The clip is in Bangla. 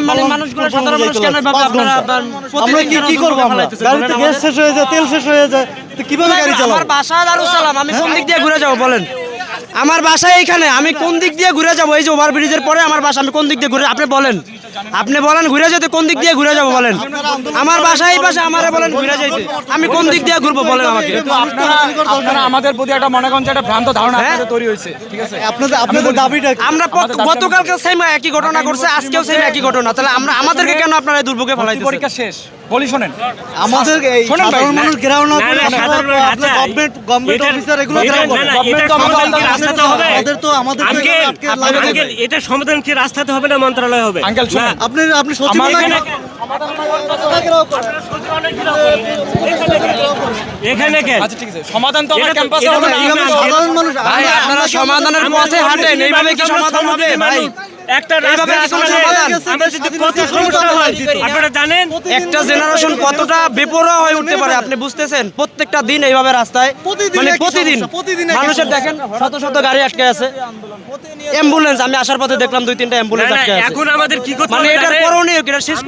মানে মানুষগুলো সাধারণ মানুষ কেন ভাবে আপনারা আমরা কি করব? আমরা গাড়িতে গ্যাস শেষ হয়ে যায়, তেল শেষ হয়ে যায়, তো কিভাবে গাড়ি চালাবো? আমার বাসা দারুস সালাম, আমি কোন দিক দিয়ে ঘুরে যাব বলেন? আমার বাসা এইখানে, আমি কোন দিক দিয়ে ঘুরে যাব? এই যে ওভারব্রিজের পরে আমার বাসা, আমি কোন দিক দিয়ে ঘুরে? আপনি বলেন ঘুরে যেতে কোন দিক দিয়ে ঘুরে যাব বলেন? আমার বাসা এই পাশে, আমারে বলেন ঘুরে যাইতে, আমি কোন দিক দিয়ে ঘুরবো বলেন আমাকে? আপনারা আমাদের প্রতি একটা মনে করেন যে একটা ভ্রান্ত ধারণা আপনাদের তৈরি হয়েছে, ঠিক আছে? আপনাদের দাবিটা কি? আমরা গতকালকে সেম একই ঘটনা করছে, আজকেও সেম একই ঘটনা, তাহলে আমাদেরকে কেন আপনারা এই দুর্ভোগে ফেলাইতেছেন? পরীক্ষা শেষ বলি শোনেন, আমাদের এই শোনেন ভাই, সাধারণ মানুষ গ্রাউন্ড না করে সাধারণ আপনার গভর্নমেন্ট অফিসার এগুলো গ্রাউন্ড করে। এটা সমাধান কি রাস্তাতে হবে? আমাদের তো আঙ্কেল, এটা সমাধান কি রাস্তাতে হবে না মন্ত্রণালয় হবে? আঙ্কেল শুনেন, আপনি সচিব এখানে কেন? আচ্ছা ঠিক আছে, সমাধান তো আমার এটা তো- ক্যাম্পাসে এটা তো হবে না। এইভাবে সাধারণ মানুষ ভাই আপনারা সমাধানের পথে হাঁটেন, এইভাবে কি সমাধান হবে ভাই? একটা এইভাবে রাস্তা কি আছে, সমাধান? আমরা যদি কত সমস্যা হয় আপনারা জানেন। একটা জেনারেশন কতটা বেপরোয়া হয়ে উঠতে পারে আপনি বুঝতেছেন? প্রত্যেকটা দিন এইভাবে রাস্তায়, মানে প্রতিদিন মানুষের দেখেন শত শত গাড়ি আটকে আছে, অ্যাম্বুলেন্স আমি আসার পথে দেখলাম 2-3টা অ্যাম্বুলেন্স না, না, আটকে আছে। এখন আমাদের কি করতে মানে হবে এটার জানেন? করণীয় কি? এটা শেষ